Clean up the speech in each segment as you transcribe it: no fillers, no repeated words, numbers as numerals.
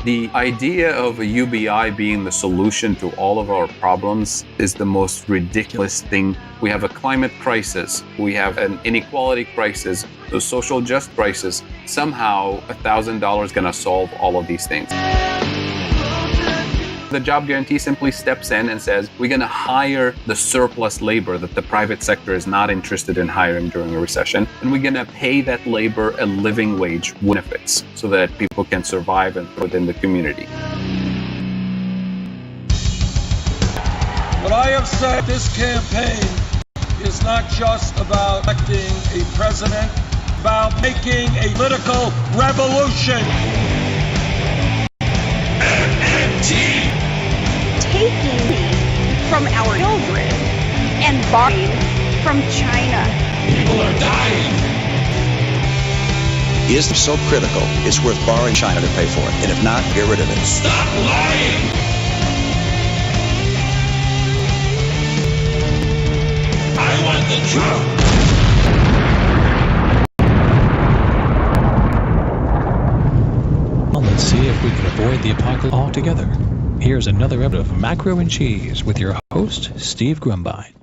The idea of a UBI being the solution to all of our problems is the most ridiculous thing. We have a climate crisis, we have an inequality crisis, a social justice crisis. Somehow, $1,000 is going to solve all of these things. The job guarantee simply steps in and says, we're going to hire the surplus labor that the private sector is not interested in hiring during a recession, and we're going to pay that labor a living wage benefits so that people can survive and within the community. What I have said, this campaign is not just about electing a president, about making a political revolution. Taking from our children and borrowing from China. People are dying. Is so critical, it's worth borrowing China to pay for it. And if not, get rid of it. Stop lying! I want the truth. Well, let's see if we can avoid the apocalypse altogether. Here's another episode of Macro and Cheese with your host, Steve Grumbine.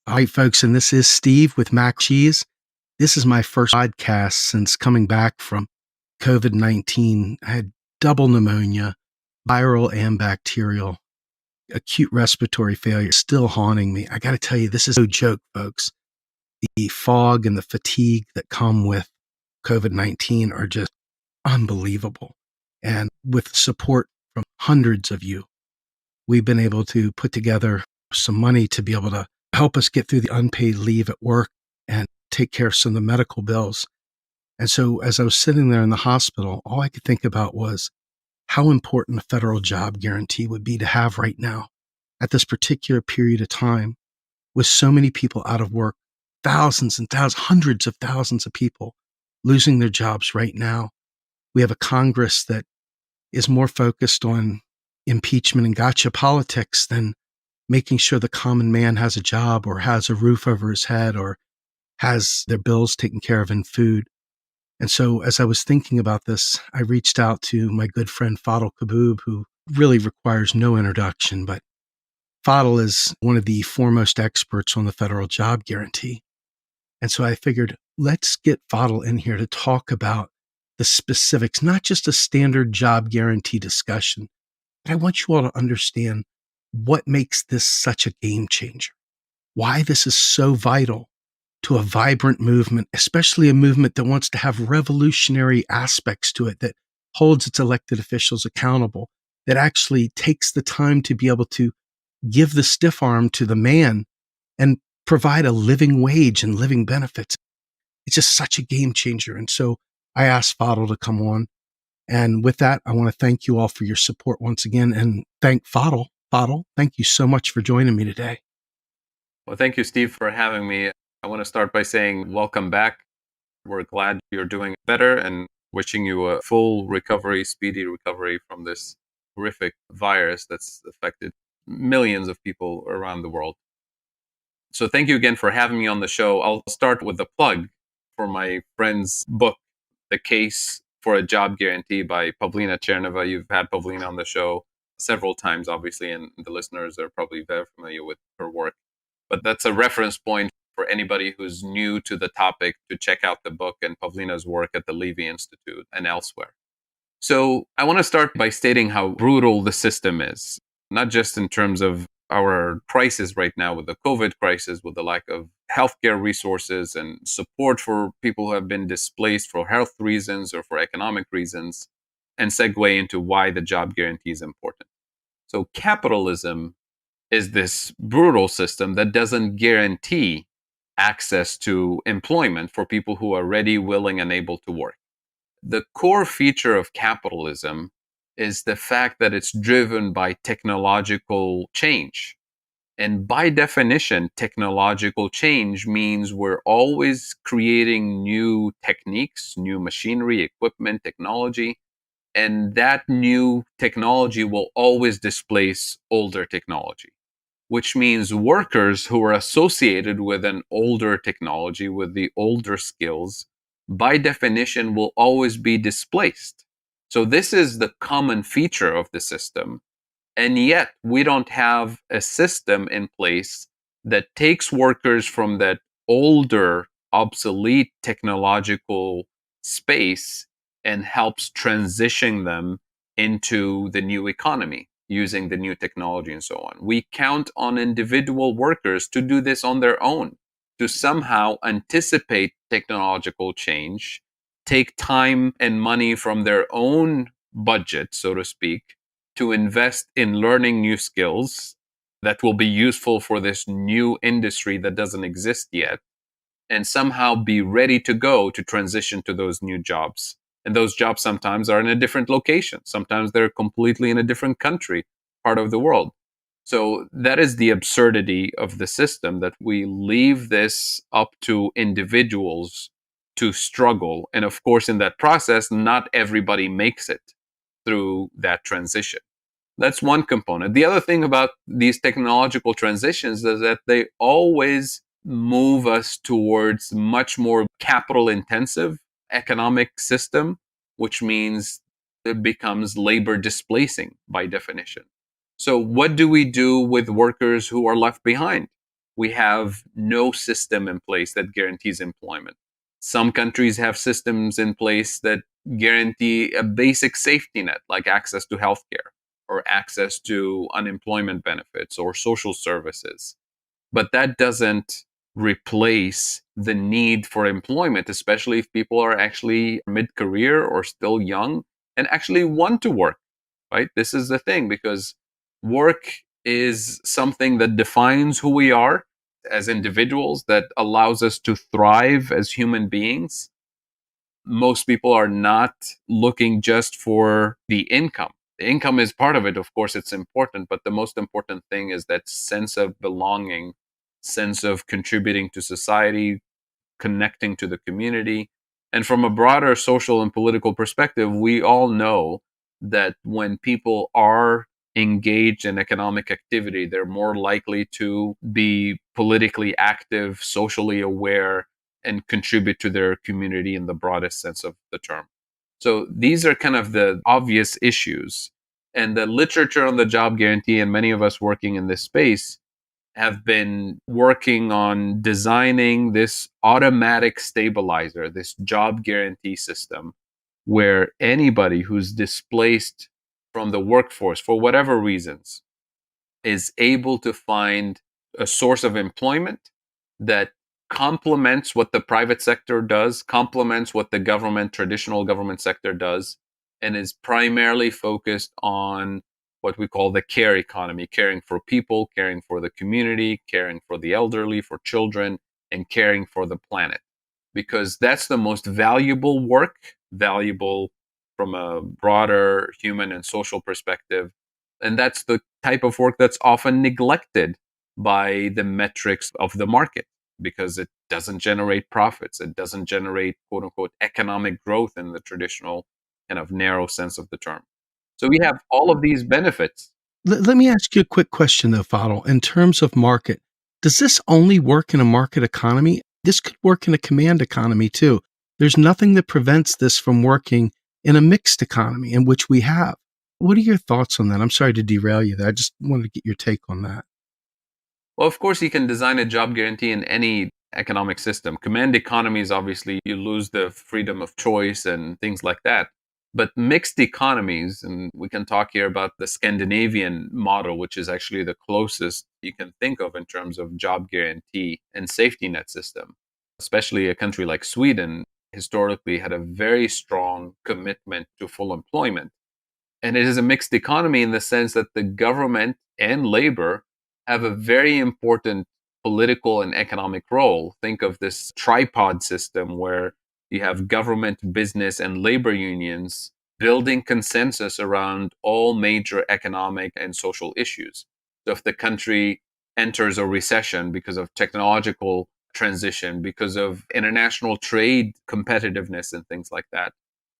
All right, folks, and this is Steve with Mac Cheese. This is my first podcast since coming back from COVID-19. I had double pneumonia, viral and bacterial, acute respiratory failure still haunting me. I got to tell you, this is no joke, folks. The fog and the fatigue that come with COVID-19 are just unbelievable. And with support from hundreds of you, we've been able to put together some money to be able to help us get through the unpaid leave at work and take care of some of the medical bills. And so as I was sitting there in the hospital, all I could think about was how important a federal job guarantee would be to have right now at this particular period of time with so many people out of work, thousands and thousands, hundreds of thousands of people losing their jobs right now. We have a Congress that is more focused on impeachment and gotcha politics than making sure the common man has a job or has a roof over his head or has their bills taken care of and food. And so as I was thinking about this, I reached out to my good friend Fadhel Kaboub, who really requires no introduction, but Fadhel is one of the foremost experts on the federal job guarantee. And so I figured, let's get Fadhel in here to talk about the specifics, not just a standard job guarantee discussion, but I want you all to understand what makes this such a game changer, why this is so vital to a vibrant movement, especially a movement that wants to have revolutionary aspects to it, that holds its elected officials accountable, that actually takes the time to be able to give the stiff arm to the man and provide a living wage and living benefits. It's just such a game changer. And so I asked Fadhel to come on. And with that, I want to thank you all for your support once again and thank Fadhel. Fadhel, thank you so much for joining me today. Well, thank you, Steve, for having me. I want to start by saying welcome back. We're glad you're doing better and wishing you a full recovery, speedy recovery from this horrific virus that's affected millions of people around the world. So thank you again for having me on the show. I'll start with a plug for my friend's book, The Case for a Job Guarantee by Pavlina Cherneva. You've had Pavlina on the show several times, obviously, and the listeners are probably very familiar with her work. But that's a reference point for anybody who's new to the topic to check out the book and Pavlina's work at the Levy Institute and elsewhere. So I want to start by stating how brutal the system is, not just in terms of our crisis right now with the COVID crisis, with the lack of healthcare resources and support for people who have been displaced for health reasons or for economic reasons, and segue into why the job guarantee is important. So capitalism is this brutal system that doesn't guarantee access to employment for people who are ready, willing, and able to work. The core feature of capitalism is the fact that it's driven by technological change. And by definition, technological change means we're always creating new techniques, new machinery, equipment, technology, and that new technology will always displace older technology, which means workers who are associated with an older technology, with the older skills, by definition will always be displaced. So this is the common feature of the system. And yet we don't have a system in place that takes workers from that older, obsolete technological space and helps transition them into the new economy using the new technology and so on. We count on individual workers to do this on their own, to somehow anticipate technological change, take time and money from their own budget, so to speak, to invest in learning new skills that will be useful for this new industry that doesn't exist yet, and somehow be ready to go to transition to those new jobs. And those jobs sometimes are in a different location. Sometimes they're completely in a different country, part of the world. So that is the absurdity of the system, that we leave this up to individuals to struggle. And of course, in that process, not everybody makes it through that transition. That's one component. The other thing about these technological transitions is that they always move us towards much more capital intensive economic system, which means it becomes labor displacing by definition. So what do we do with workers who are left behind? We have no system in place that guarantees employment. Some countries have systems in place that guarantee a basic safety net, like access to healthcare or access to unemployment benefits or social services. But that doesn't replace the need for employment, especially if people are actually mid career or still young and actually want to work, right? This is the thing, because work is something that defines who we are as individuals, that allows us to thrive as human beings. Most people are not looking just for the income. The income is part of it. Of course, it's important, but the most important thing is that sense of belonging, sense of contributing to society, connecting to the community. And from a broader social and political perspective, we all know that when people are engaged in economic activity, they're more likely to be politically active, socially aware, and contribute to their community in the broadest sense of the term. So these are kind of the obvious issues. And the literature on the job guarantee, and many of us working in this space, have been working on designing this automatic stabilizer, this job guarantee system, where anybody who's displaced from the workforce for whatever reasons is able to find a source of employment that complements what the private sector does, complements what the government, traditional government sector does, and is primarily focused on what we call the care economy, caring for people, caring for the community, caring for the elderly, for children, and caring for the planet. Because that's the most valuable work, valuable from a broader human and social perspective. And that's the type of work that's often neglected by the metrics of the market, because it doesn't generate profits. It doesn't generate, quote unquote, economic growth in the traditional kind of narrow sense of the term. So we have all of these benefits. Let me ask you a quick question, though, Fadhel. In terms of market, does this only work in a market economy? This could work in a command economy, too. There's nothing that prevents this from working in a mixed economy, in which we have. What are your thoughts on that? I'm sorry to derail you there. I just wanted to get your take on that. Well, of course, you can design a job guarantee in any economic system. Command economies, obviously, you lose the freedom of choice and things like that. But mixed economies, and we can talk here about the Scandinavian model, which is actually the closest you can think of in terms of job guarantee and safety net system. Especially a country like Sweden historically had a very strong commitment to full employment. And it is a mixed economy in the sense that the government and labor have a very important political and economic role. Think of this tripod system where you have government, business, and labor unions building consensus around all major economic and social issues. So if the country enters a recession because of technological transition, because of international trade competitiveness and things like that,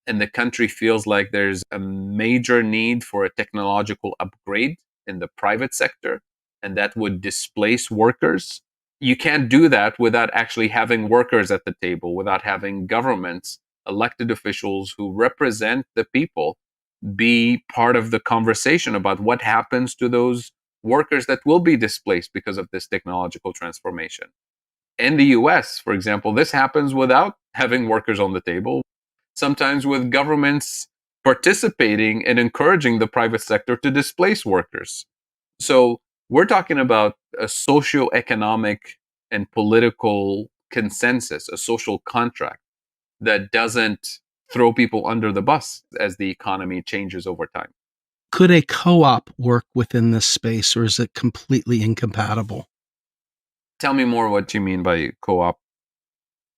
and the country feels like there's a major need for a technological upgrade in the private sector, and that would displace workers, you can't do that without actually having workers at the table, without having governments elected officials who represent the people be part of the conversation about what happens to those workers that will be displaced because of this technological transformation. In the US, for example, this happens without having workers on the table, sometimes with governments participating and encouraging the private sector to displace workers. So we're talking about a socio-economic and political consensus, a social contract that doesn't throw people under the bus as the economy changes over time. Could a co-op work within this space, or is it completely incompatible? Tell me more what you mean by co-op.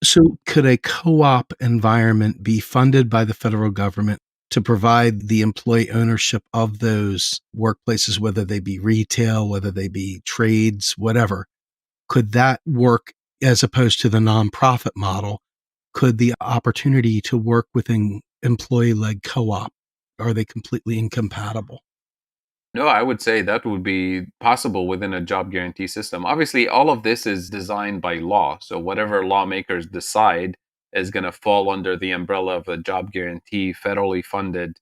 So could a co-op environment be funded by the federal government to provide the employee ownership of those workplaces, whether they be retail, whether they be trades, whatever? Could that work as opposed to the nonprofit model? Could the opportunity to work within employee-led co-op, are they completely incompatible? No, I would say that would be possible within a job guarantee system. Obviously, all of this is designed by law. So whatever lawmakers decide is going to fall under the umbrella of a job guarantee, federally funded,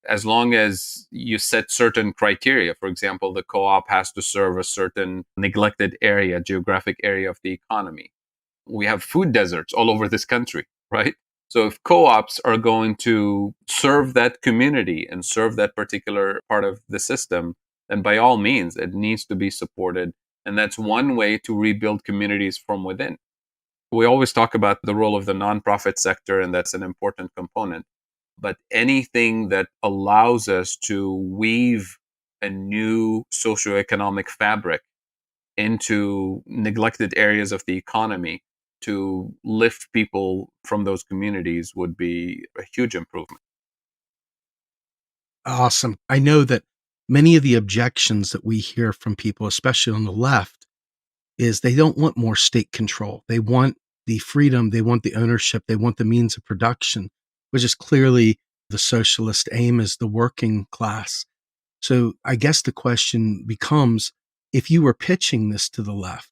as long as you set certain criteria. For example, the co-op has to serve a certain neglected area, geographic area of the economy. We have food deserts all over this country, right? So if co-ops are going to serve that community and serve that particular part of the system, then by all means, it needs to be supported. And that's one way to rebuild communities from within. We always talk about the role of the nonprofit sector, and that's an important component. But anything that allows us to weave a new socioeconomic fabric into neglected areas of the economy to lift people from those communities would be a huge improvement. Awesome. I know that many of the objections that we hear from people, especially on the left, is they don't want more state control. They want the freedom, they want the ownership, they want the means of production, which is clearly the socialist aim is the working class. So I guess the question becomes, if you were pitching this to the left,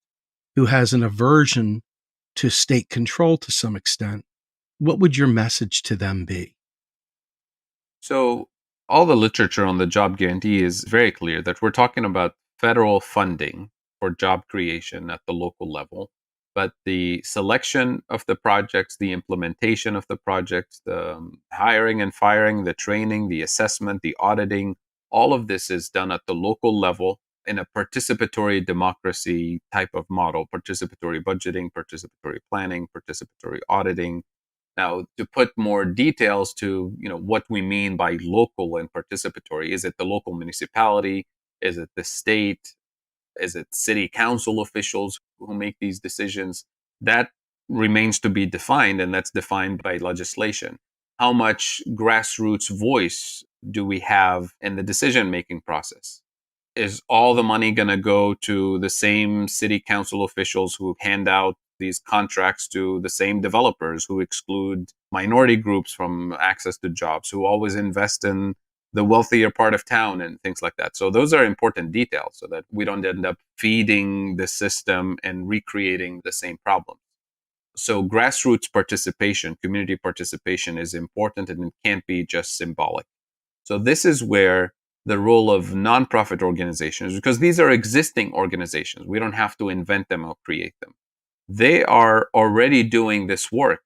who has an aversion to state control to some extent, what would your message to them be? So, all the literature on the job guarantee is very clear that we're talking about federal funding for job creation at the local level. But the selection of the projects, the implementation of the projects, the hiring and firing, the training, the assessment, the auditing, all of this is done at the local level in a participatory democracy type of model: participatory budgeting, participatory planning, participatory auditing. Now, to put more details to what we mean by local and participatory, is it the local municipality? Is it the state? Is it city council officials who make these decisions? That remains to be defined, and that's defined by legislation. How much grassroots voice do we have in the decision making process? Is all the money going to go to the same city council officials who hand out these contracts to the same developers, who exclude minority groups from access to jobs, who always invest in the wealthier part of town and things like that? So those are important details so that we don't end up feeding the system and recreating the same problem. So grassroots participation, community participation is important, and it can't be just symbolic. So this is where the role of nonprofit organizations, because these are existing organizations, we don't have to invent them or create them. They are already doing this work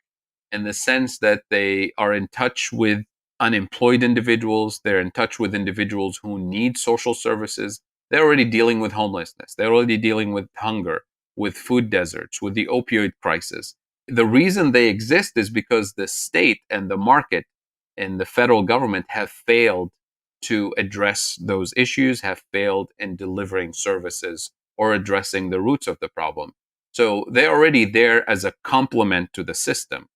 in the sense that they are in touch with unemployed individuals, they're in touch with individuals who need social services, they're already dealing with homelessness, they're already dealing with hunger, with food deserts, with the opioid crisis. The reason they exist is because the state and the market and the federal government have failed to address those issues, have failed in delivering services or addressing the roots of the problem. So they're already there as a complement to the system.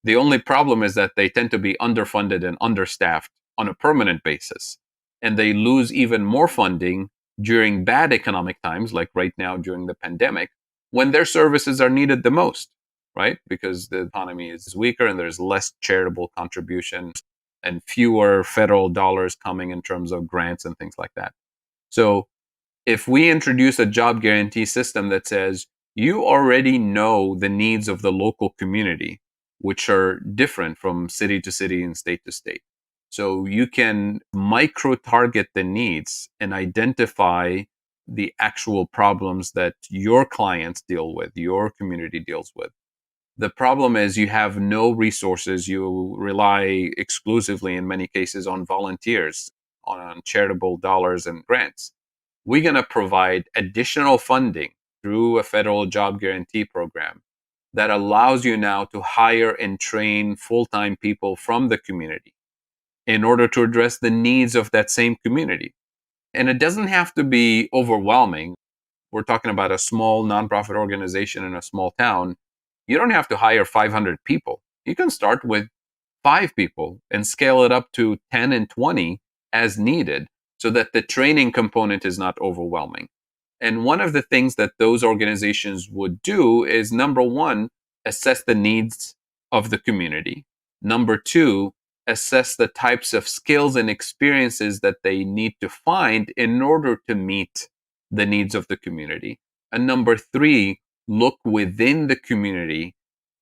The only problem is that they tend to be underfunded and understaffed on a permanent basis. And they lose even more funding during bad economic times, like right now during the pandemic, when their services are needed the most, right? Because the economy is weaker and there's less charitable contributions and fewer federal dollars coming in terms of grants and things like that. So if we introduce a job guarantee system that says you already know the needs of the local community, which are different from city to city and state to state. So you can micro target the needs and identify the actual problems that your clients deal with, your community deals with. The problem is you have no resources. You rely exclusively, in many cases, on volunteers, on charitable dollars and grants. We're going to provide additional funding through a federal job guarantee program that allows you now to hire and train full-time people from the community in order to address the needs of that same community. And it doesn't have to be overwhelming. We're talking about a small nonprofit organization in a small town. You don't have to hire 500 people. You can start with 5 people and scale it up to 10 and 20 as needed so that the training component is not overwhelming. And one of the things that those organizations would do is, number one, assess the needs of the community. Number two, assess the types of skills and experiences that they need to find in order to meet the needs of the community. And number three, look within the community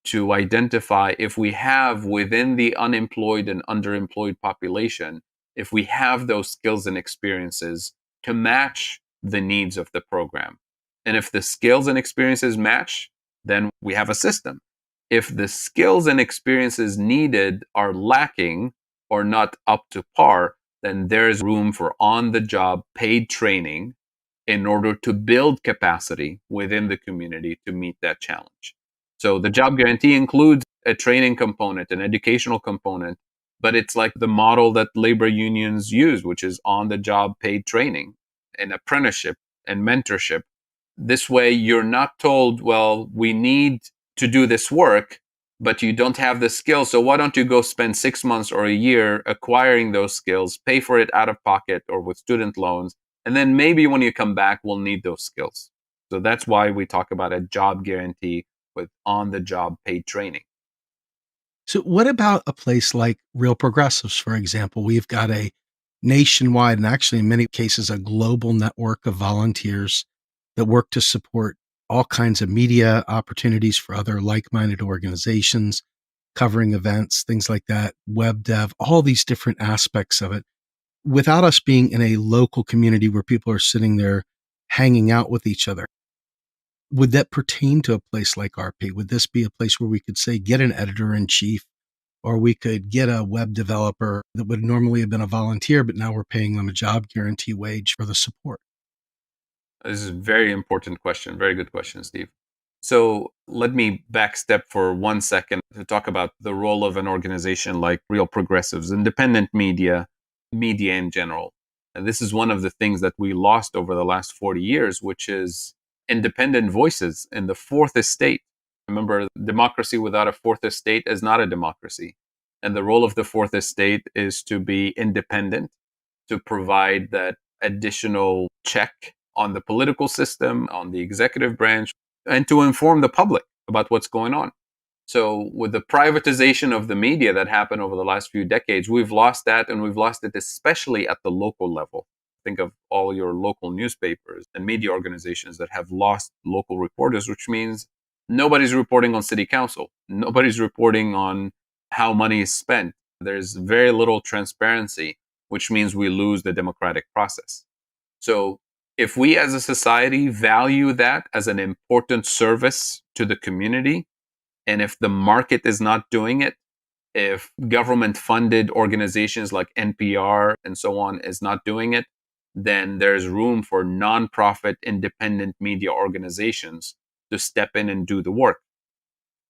to identify if we have within the unemployed and underemployed population, if we have those skills and experiences to match the needs of the program. And if the skills and experiences match, then we have a system. If the skills and experiences needed are lacking or not up to par, then there's room for on-the-job paid training in order to build capacity within the community to meet that challenge. So the job guarantee includes a training component, an educational component, but it's like the model that labor unions use, which is on-the-job paid training and apprenticeship and mentorship. This way, you're not told, well, we need to do this work, but you don't have the skills. So why don't you go spend 6 months or a year acquiring those skills, pay for it out of pocket or with student loans, and then maybe when you come back, we'll need those skills. So that's why we talk about a job guarantee with on-the-job paid training. So, what about a place like Real Progressives, for example? We've got a nationwide and actually, in many cases, a global network of volunteers that work to support all kinds of media opportunities for other like minded organizations, covering events, things like that, web dev, all these different aspects of it. Without us being in a local community where people are sitting there hanging out with each other, would that pertain to a place like RP? Would this be a place where we could say, get an editor in chief, or we could get a web developer that would normally have been a volunteer, but now we're paying them a job guarantee wage for the support? This is a very important question. Very good question, Steve. So let me backstep for 1 second to talk about the role of an organization like Real Progressives, independent media, media in general. And this is one of the things that we lost over the last 40 years, which is independent voices in the fourth estate. Remember, democracy without a fourth estate is not a democracy. And the role of the fourth estate is to be independent, to provide that additional check on the political system, on the executive branch, and to inform the public about what's going on. So with the privatization of the media that happened over the last few decades, we've lost that, and we've lost it especially at the local level. Think of all your local newspapers and media organizations that have lost local reporters, which means nobody's reporting on city council. Nobody's reporting on how money is spent. There's very little transparency, which means we lose the democratic process. So if we as a society value that as an important service to the community, and if the market is not doing it, if government funded organizations like NPR and so on is not doing it, then there's room for nonprofit independent media organizations to step in and do the work.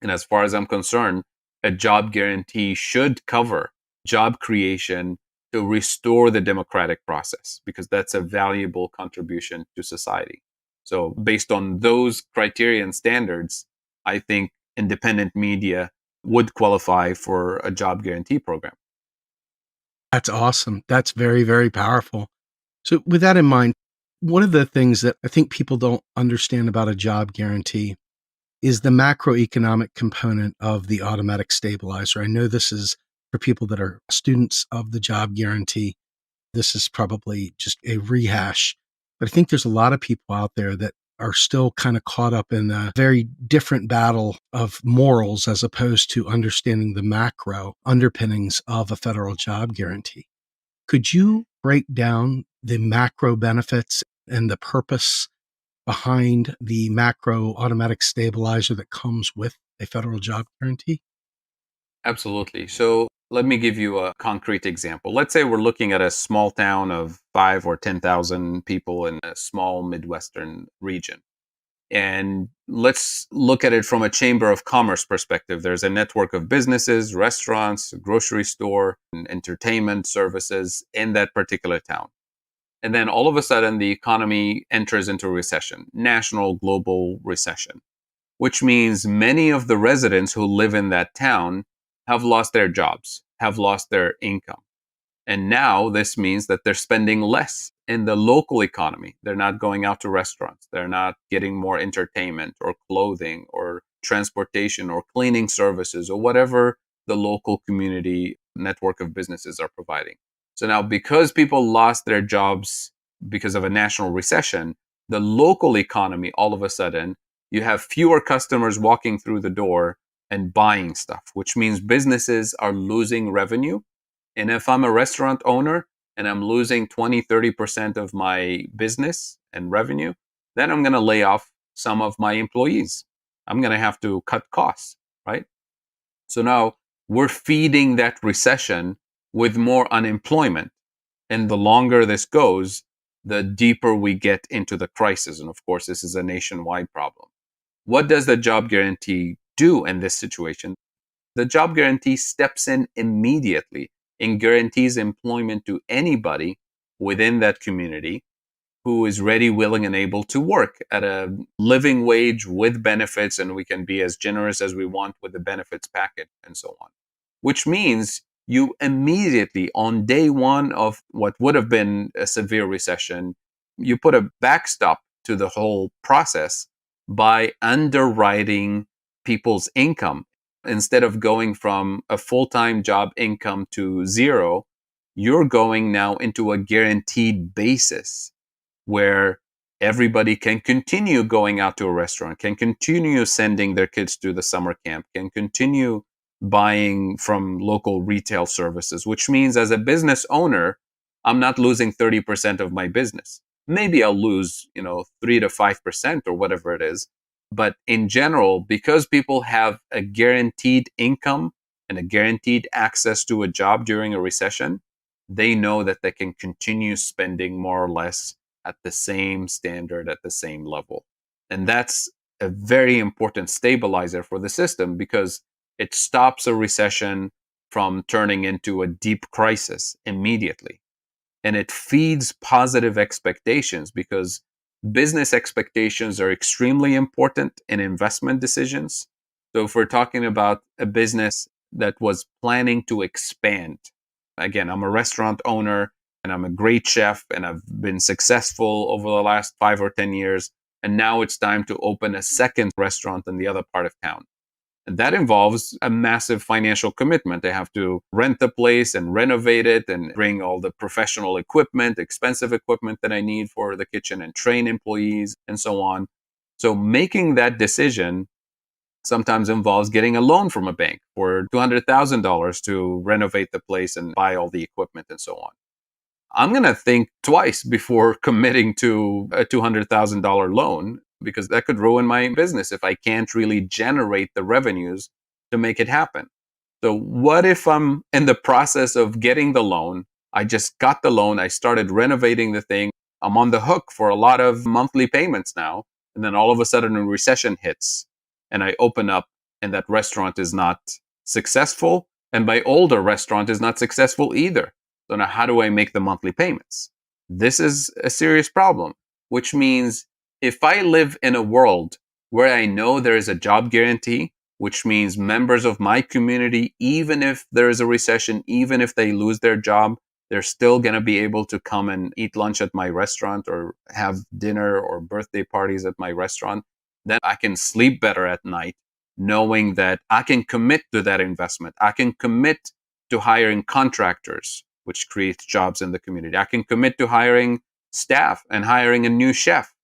And as far as I'm concerned, a job guarantee should cover job creation to restore the democratic process, because that's a valuable contribution to society. So based on those criteria and standards, I think independent media would qualify for a job guarantee program. That's awesome. That's very, very powerful. So, with that in mind, one of the things that I think people don't understand about a job guarantee is the macroeconomic component of the automatic stabilizer. I know this is for people that are students of the job guarantee. This is probably just a rehash, but I think there's a lot of people out there that are still kind of caught up in a very different battle of morals as opposed to understanding the macro underpinnings of a federal job guarantee. Could you break down the macro benefits and the purpose behind the macro automatic stabilizer that comes with a federal job guarantee? Absolutely. So let me give you a concrete example. Let's say we're looking at a small town of 5 or 10,000 people in a small Midwestern region. And let's look at it from a chamber of commerce perspective. There's a network of businesses, restaurants, a grocery store, and entertainment services in that particular town. And then all of a sudden, the economy enters into recession, national, global recession, which means many of the residents who live in that town have lost their jobs, have lost their income. And now this means that they're spending less in the local economy. They're not going out to restaurants. They're not getting more entertainment or clothing or transportation or cleaning services or whatever the local community network of businesses are providing. So now, because people lost their jobs because of a national recession, the local economy, all of a sudden, you have fewer customers walking through the door and buying stuff, which means businesses are losing revenue. And if I'm a restaurant owner and I'm losing 20, 30% of my business and revenue, then I'm going to lay off some of my employees. I'm going to have to cut costs, right? So now we're feeding that recession with more unemployment. And the longer this goes, the deeper we get into the crisis. And of course, this is a nationwide problem. What does the job guarantee do in this situation? The job guarantee steps in immediately and guarantees employment to anybody within that community who is ready, willing, and able to work at a living wage with benefits, and we can be as generous as we want with the benefits package and so on. Which means you immediately, on day one of what would have been a severe recession, you put a backstop to the whole process by underwriting people's income. Instead of going from a full-time job income to zero, you're going now into a guaranteed basis where everybody can continue going out to a restaurant, can continue sending their kids to the summer camp, can continue buying from local retail services, which means as a business owner, I'm not losing 30% of my business. Maybe I'll lose, 3 to 5% or whatever it is. But in general, because people have a guaranteed income and a guaranteed access to a job during a recession, they know that they can continue spending more or less at the same standard, at the same level. And that's a very important stabilizer for the system because it stops a recession from turning into a deep crisis immediately. And it feeds positive expectations because business expectations are extremely important in investment decisions. So if we're talking about a business that was planning to expand, again, I'm a restaurant owner and I'm a great chef and I've been successful over the last 5 or 10 years. And now it's time to open a second restaurant in the other part of town. And that involves a massive financial commitment. They have to rent the place and renovate it and bring all the professional equipment, expensive equipment that I need for the kitchen and train employees and so on. So making that decision sometimes involves getting a loan from a bank for $200,000 to renovate the place and buy all the equipment and so on. I'm going to think twice before committing to a $200,000 loan because that could ruin my business if I can't really generate the revenues to make it happen. So what if I'm in the process of getting the loan? I just got the loan. I started renovating the thing. I'm on the hook for a lot of monthly payments now. And then all of a sudden a recession hits and I open up and that restaurant is not successful. And my older restaurant is not successful either. So now how do I make the monthly payments? This is a serious problem, which means if I live in a world where I know there is a job guarantee, which means members of my community, even if there is a recession, even if they lose their job, they're still going to be able to come and eat lunch at my restaurant or have dinner or birthday parties at my restaurant, then I can sleep better at night knowing that I can commit to that investment. I can commit to hiring contractors, which creates jobs in the community. I can commit to hiring staff and hiring a new chef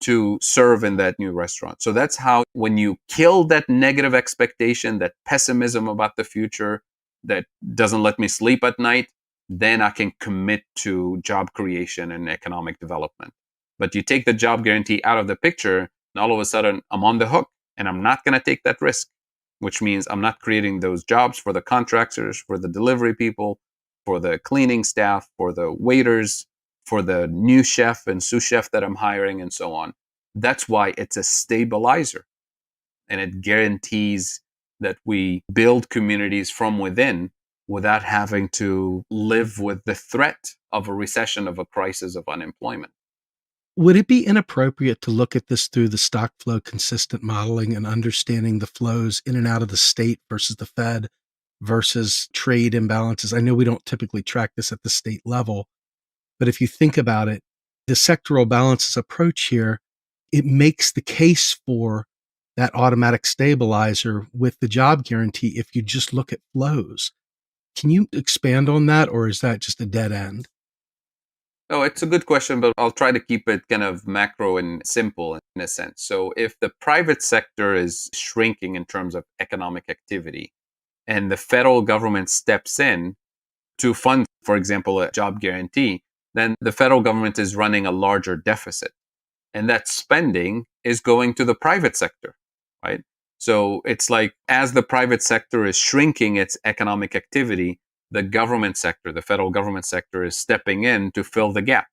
to serve in that new restaurant. So that's how, when you kill that negative expectation, that pessimism about the future that doesn't let me sleep at night, then I can commit to job creation and economic development. But you take the job guarantee out of the picture, and all of a sudden I'm on the hook and I'm not going to take that risk, which means I'm not creating those jobs for the contractors, for the delivery people, for the cleaning staff, for the waiters, for the new chef and sous chef that I'm hiring, and so on. That's why it's a stabilizer. And it guarantees that we build communities from within without having to live with the threat of a recession, of a crisis, of unemployment. Would it be inappropriate to look at this through the stock flow consistent modeling and understanding the flows in and out of the state versus the Fed versus trade imbalances? I know we don't typically track this at the state level, but if you think about it, the sectoral balances approach here, it makes the case for that automatic stabilizer with the job guarantee if you just look at flows. Can you expand on that, or is that just a dead end? Oh, it's a good question, but I'll try to keep it kind of macro and simple in a sense. So if the private sector is shrinking in terms of economic activity and the federal government steps in to fund, for example, a job guarantee, then the federal government is running a larger deficit. And that spending is going to the private sector, right? So it's like, as the private sector is shrinking its economic activity, the government sector, the federal government sector, is stepping in to fill the gap.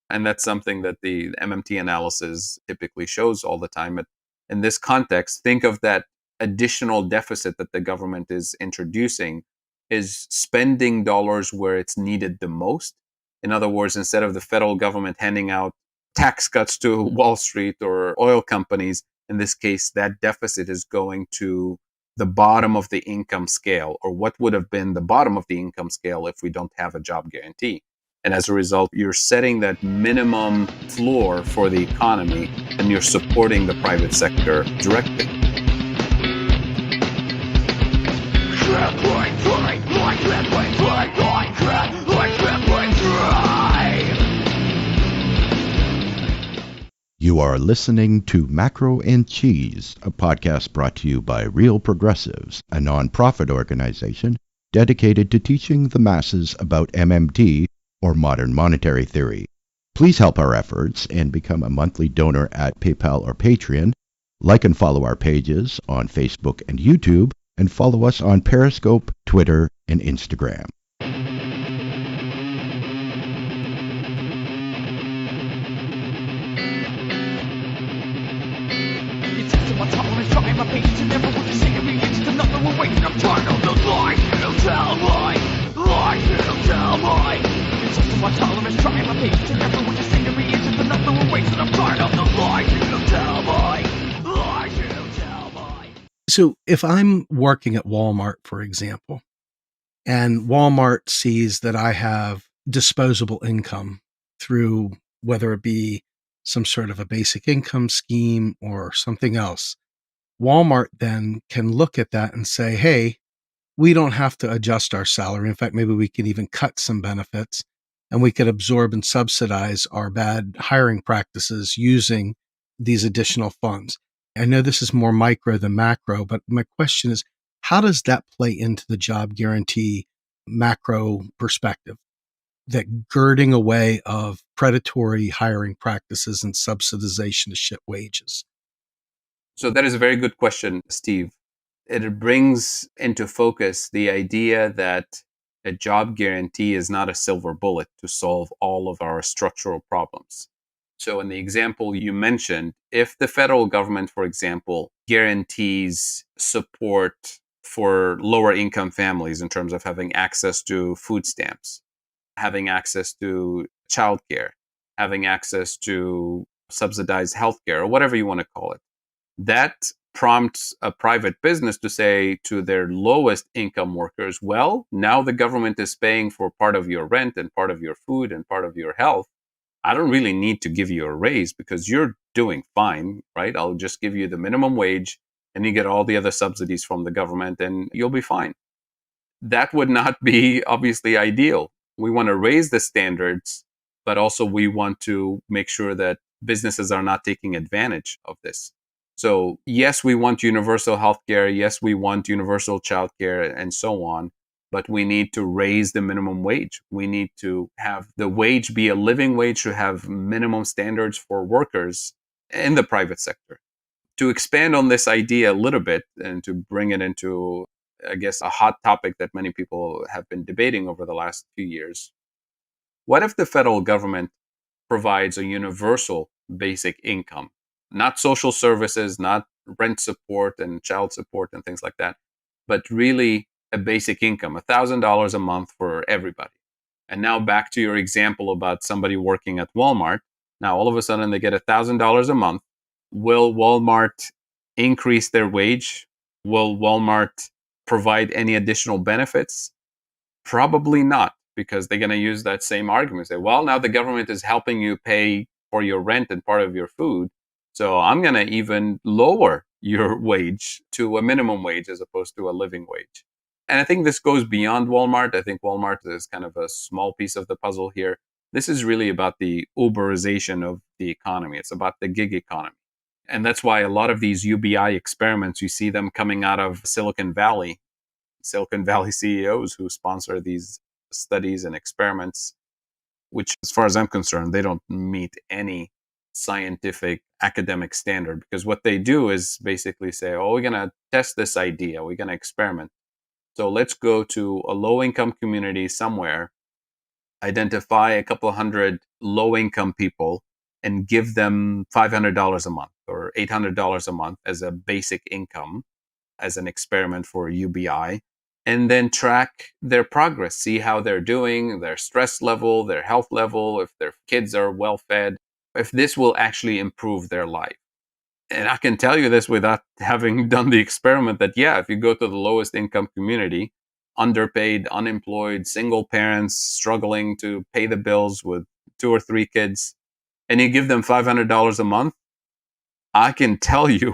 And that's something that the MMT analysis typically shows all the time. But in this context, think of that additional deficit that the government is introducing is spending dollars where it's needed the most. In other words, instead of the federal government handing out tax cuts to Wall Street or oil companies, in this case, that deficit is going to the bottom of the income scale, or what would have been the bottom of the income scale if we don't have a job guarantee. And as a result, you're setting that minimum floor for the economy, and you're supporting the private sector directly. You are listening to Macro and Cheese, a podcast brought to you by Real Progressives, a nonprofit organization dedicated to teaching the masses about MMT, or modern monetary theory. Please help our efforts and become a monthly donor at PayPal or Patreon. Like and follow our pages on Facebook and YouTube, and follow us on Periscope, Twitter, and Instagram. My tolerance, trying my patience, and never want to see me. It's another way, and I'm tired of the lies you tell me. Lies you tell me. It's up to my tolerance, trying my patience, and never want to see me. It's another way, and I'm tired of the lies you tell me. Lies you tell me. So if I'm working at Walmart, for example, and Walmart sees that I have disposable income through whether it be some sort of a basic income scheme or something else, Walmart then can look at that and say, hey, we don't have to adjust our salary. In fact, maybe we can even cut some benefits, and we could absorb and subsidize our bad hiring practices using these additional funds. I know this is more micro than macro, but my question is, how does that play into the job guarantee macro perspective? That girding away of predatory hiring practices and subsidization of shit wages? So that is a very good question, Steve. It brings into focus the idea that a job guarantee is not a silver bullet to solve all of our structural problems. So in the example you mentioned, if the federal government, for example, guarantees support for lower income families in terms of having access to food stamps, having access to childcare, having access to subsidized healthcare, or whatever you want to call it, that prompts a private business to say to their lowest income workers, well, now the government is paying for part of your rent and part of your food and part of your health. I don't really need to give you a raise because you're doing fine, right? I'll just give you the minimum wage and you get all the other subsidies from the government and you'll be fine. That would not be obviously ideal. We want to raise the standards, but also we want to make sure that businesses are not taking advantage of this. So, yes, we want universal healthcare. Yes, we want universal childcare and so on. But we need to raise the minimum wage. We need to have the wage be a living wage, to have minimum standards for workers in the private sector. To expand on this idea a little bit and to bring it into, I guess, a hot topic that many people have been debating over the last few years, what if the federal government provides a universal basic income? Not social services, not rent support and child support and things like that, but really a basic income, $1,000 a month for everybody. And now back to your example about somebody working at Walmart. Now all of a sudden they get $1,000 a month. Will Walmart increase their wage? Will Walmart provide any additional benefits? Probably not, because they're going to use that same argument. Say, well, now the government is helping you pay for your rent and part of your food. So I'm going to even lower your wage to a minimum wage as opposed to a living wage. And I think this goes beyond Walmart. I think Walmart is kind of a small piece of the puzzle here. This is really about the Uberization of the economy. It's about the gig economy. And that's why a lot of these UBI experiments, you see them coming out of Silicon Valley CEOs who sponsor these studies and experiments, which, as far as I'm concerned, they don't meet any scientific academic standard, because what they do is basically say, oh, we're going to test this idea, we're going to experiment. So let's go to a low-income community somewhere, identify a couple hundred low-income people, and give them $500 a month or $800 a month as a basic income, as an experiment for UBI, and then track their progress, see how they're doing, their stress level, their health level, if their kids are well fed, if this will actually improve their life. And I can tell you this without having done the experiment, that yeah, if you go to the lowest income community, underpaid, unemployed, single parents struggling to pay the bills with 2 or 3 kids, and you give them $500 a month, I can tell you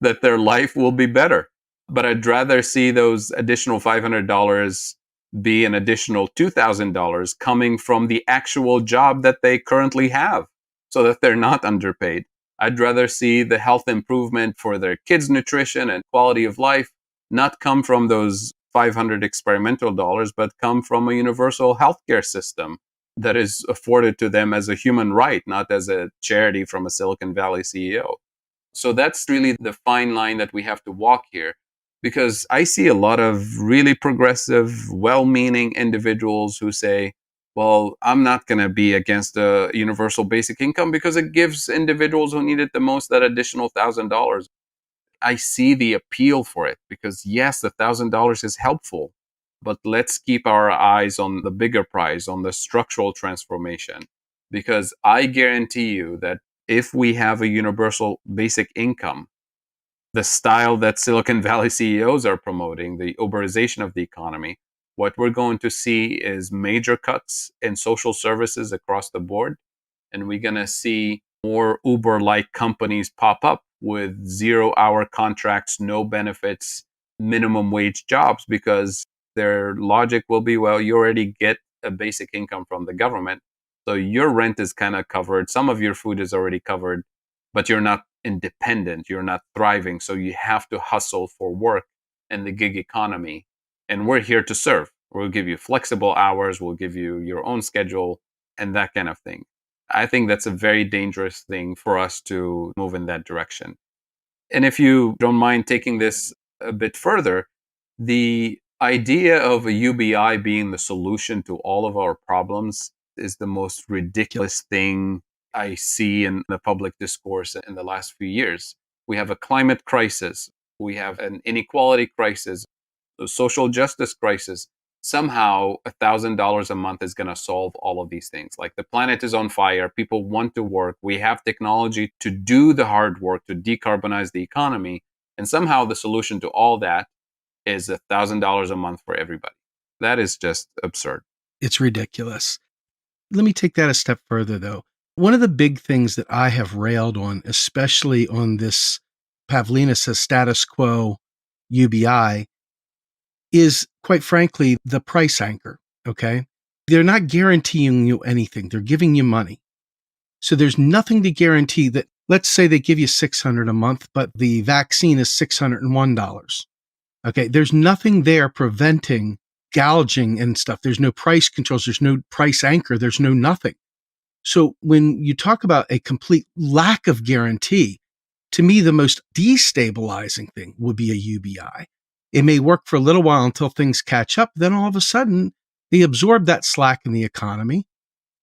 that their life will be better. But I'd rather see those additional $500 be an additional $2,000 coming from the actual job that they currently have, so that they're not underpaid. I'd rather see the health improvement for their kids' nutrition and quality of life not come from those 500 experimental dollars, but come from a universal healthcare system that is afforded to them as a human right, not as a charity from a Silicon Valley CEO. So that's really the fine line that we have to walk here, because I see a lot of really progressive, well-meaning individuals who say, well, I'm not going to be against a universal basic income because it gives individuals who need it the most that additional $1,000. I see the appeal for it because, yes, the $1,000 is helpful, but let's keep our eyes on the bigger prize, on the structural transformation, because I guarantee you that if we have a universal basic income, the style that Silicon Valley CEOs are promoting, the Uberization of the economy, what we're going to see is major cuts in social services across the board. And we're going to see more Uber-like companies pop up with 0-hour contracts, no benefits, minimum wage jobs, because their logic will be, well, you already get a basic income from the government. So your rent is kind of covered. Some of your food is already covered, but you're not independent. You're not thriving. So you have to hustle for work in the gig economy. And we're here to serve. We'll give you flexible hours. We'll give you your own schedule and that kind of thing. I think that's a very dangerous thing for us to move in that direction. And if you don't mind taking this a bit further, the idea of a UBI being the solution to all of our problems is the most ridiculous thing I see in the public discourse in the last few years. We have a climate crisis. We have an inequality crisis, a social justice crisis. Somehow $1,000 a month is going to solve all of these things. Like, the planet is on fire. People want to work. We have technology to do the hard work to decarbonize the economy. And somehow the solution to all that is $1,000 a month for everybody. That is just absurd. It's ridiculous. Let me take that a step further, though. One of the big things that I have railed on, especially on this Pavlina says status quo UBI, is, quite frankly, the price anchor. Okay. They're not guaranteeing you anything. They're giving you money. So there's nothing to guarantee that, let's say they give you $600 a month, but the vaccine is $601. Okay. There's nothing there preventing gouging and stuff. There's no price controls. There's no price anchor. There's no nothing. So when you talk about a complete lack of guarantee, to me, the most destabilizing thing would be a UBI. It may work for a little while until things catch up. Then all of a sudden, they absorb that slack in the economy.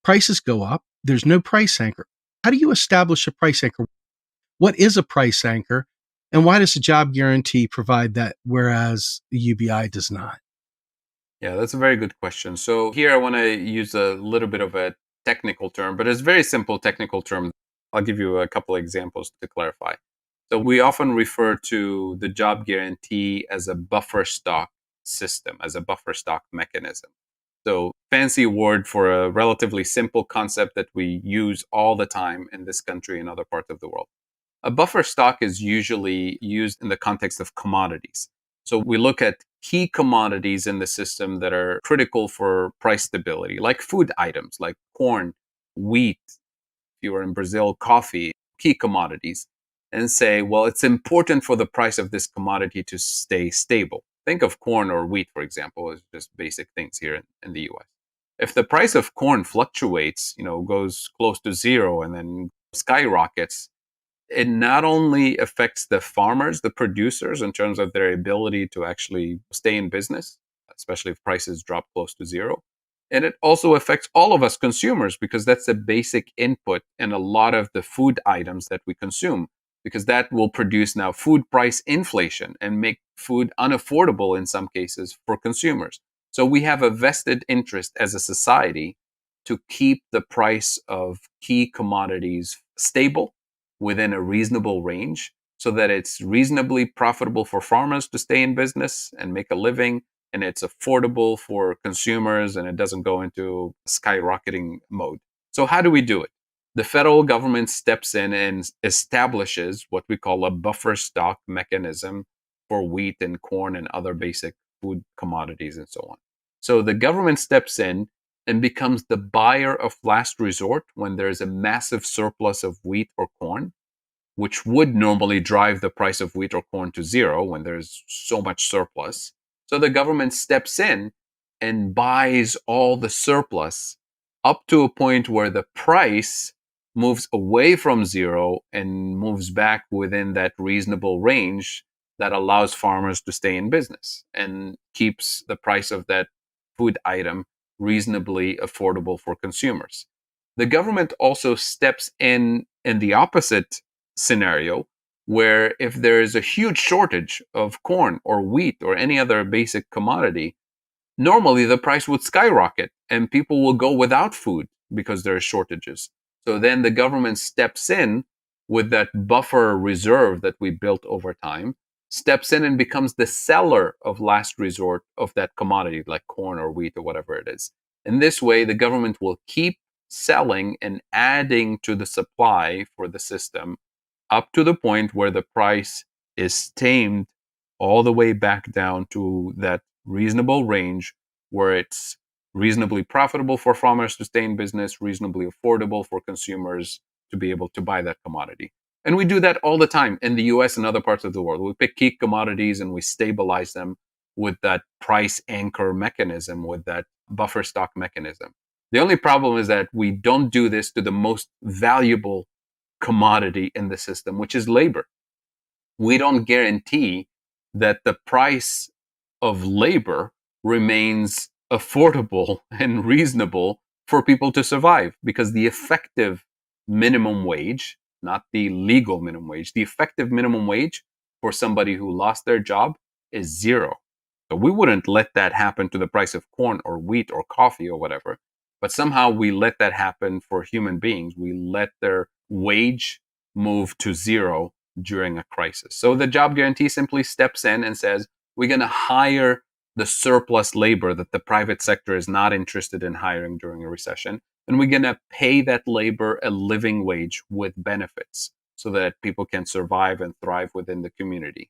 Prices go up. There's no price anchor. How do you establish a price anchor? What is a price anchor? And why does a job guarantee provide that, whereas the UBI does not? Yeah, that's a very good question. So here I want to use a little bit of a technical term, but it's a very simple technical term. I'll give you a couple of examples to clarify. So we often refer to the job guarantee as a buffer stock system, as a buffer stock mechanism. So fancy word for a relatively simple concept that we use all the time in this country and other parts of the world. A buffer stock is usually used in the context of commodities. So we look at key commodities in the system that are critical for price stability, like food items like corn, wheat, if you are in Brazil, coffee, key commodities, and say, well, it's important for the price of this commodity to stay stable. Think of corn or wheat, for example, as just basic things here in the US. If the price of corn fluctuates, goes close to zero and then skyrockets, it not only affects the farmers, the producers, in terms of their ability to actually stay in business, especially if prices drop close to zero. And it also affects all of us consumers because that's a basic input in a lot of the food items that we consume, because that will produce now food price inflation and make food unaffordable in some cases for consumers. So we have a vested interest as a society to keep the price of key commodities stable within a reasonable range so that it's reasonably profitable for farmers to stay in business and make a living, and it's affordable for consumers and it doesn't go into skyrocketing mode. So how do we do it? The federal government steps in and establishes what we call a buffer stock mechanism for wheat and corn and other basic food commodities and so on. So the government steps in and becomes the buyer of last resort when there's a massive surplus of wheat or corn, which would normally drive the price of wheat or corn to zero when there's so much surplus. So the government steps in and buys all the surplus up to a point where the price moves away from zero and moves back within that reasonable range that allows farmers to stay in business and keeps the price of that food item reasonably affordable for consumers. The government also steps in the opposite scenario, where if there is a huge shortage of corn or wheat or any other basic commodity, normally the price would skyrocket and people will go without food because there are shortages. So then the government steps in with that buffer reserve that we built over time, steps in and becomes the seller of last resort of that commodity, like corn or wheat or whatever it is. In this way, the government will keep selling and adding to the supply for the system up to the point where the price is tamed all the way back down to that reasonable range where it's reasonably profitable for farmers to stay in business, reasonably affordable for consumers to be able to buy that commodity. And we do that all the time in the US and other parts of the world. We pick key commodities and we stabilize them with that price anchor mechanism, with that buffer stock mechanism. The only problem is that we don't do this to the most valuable commodity in the system, which is labor. We don't guarantee that the price of labor remains affordable and reasonable for people to survive, because the effective minimum wage, not the legal minimum wage, the effective minimum wage for somebody who lost their job is zero. So we wouldn't let that happen to the price of corn or wheat or coffee or whatever. But somehow we let that happen for human beings. We let their wage move to zero during a crisis. So the job guarantee simply steps in and says, we're going to hire the surplus labor that the private sector is not interested in hiring during a recession. And we're going to pay that labor a living wage with benefits so that people can survive and thrive within the community.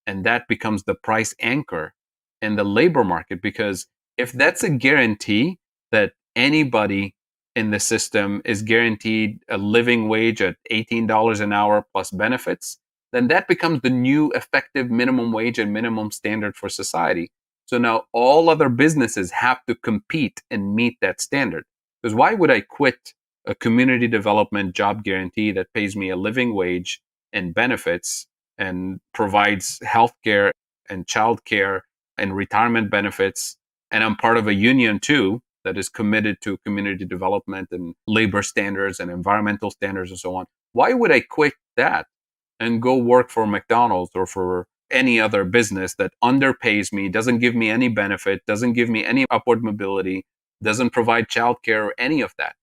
And that becomes the price anchor in the labor market, because if that's a guarantee that anybody in the system is guaranteed a living wage at $18 an hour plus benefits, then that becomes the new effective minimum wage and minimum standard for society. So now all other businesses have to compete and meet that standard. Because why would I quit a community development job guarantee that pays me a living wage and benefits and provides healthcare and childcare and retirement benefits? And I'm part of a union too that is committed to community development and labor standards and environmental standards and so on. Why would I quit that and go work for McDonald's or for any other business that underpays me, doesn't give me any benefit, doesn't give me any upward mobility, doesn't provide childcare or any of that?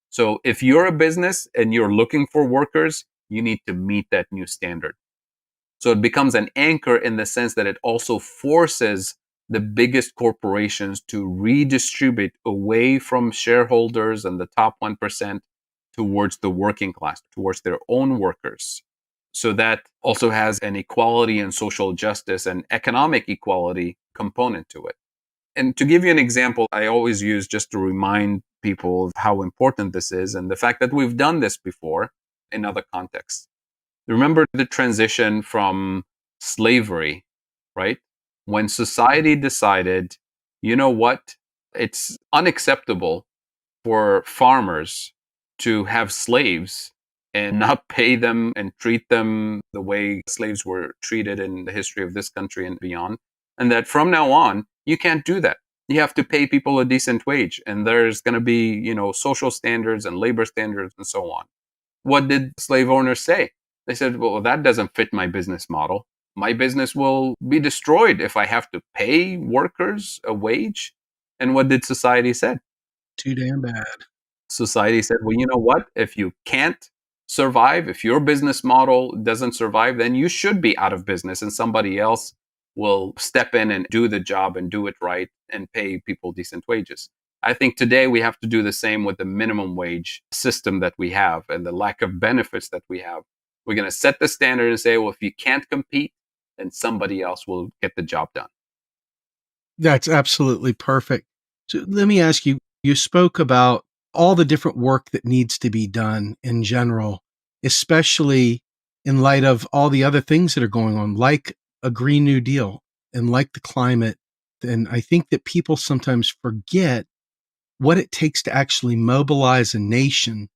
So if you're a business and you're looking for workers, you need to meet that new standard. So it becomes an anchor in the sense that it also forces the biggest corporations to redistribute away from shareholders and the top 1% towards the working class, towards their own workers. So that also has an equality and social justice and economic equality component to it. And to give you an example, I always use just to remind people of how important this is and the fact that we've done this before in other contexts. Remember the transition from slavery, right? When society decided, you know what, it's unacceptable for farmers to have slaves and not pay them and treat them the way slaves were treated in the history of this country and beyond. And that from now on, you can't do that. You have to pay people a decent wage. And there's going to be, social standards and labor standards and so on. What did slave owners say? They said, well, that doesn't fit my business model. My business will be destroyed if I have to pay workers a wage. And what did society say? Too damn bad. Society said, well, you know what? If you can't survive, if your business model doesn't survive, then you should be out of business and somebody else will step in and do the job and do it right and pay people decent wages. I think today we have to do the same with the minimum wage system that we have and the lack of benefits that we have. We're going to set the standard and say, well, if you can't compete, then somebody else will get the job done. That's absolutely perfect. So let me ask you, you spoke about all the different work that needs to be done in general, especially in light of all the other things that are going on, like a Green New Deal and like the climate. And I think that people sometimes forget what it takes to actually mobilize a nation.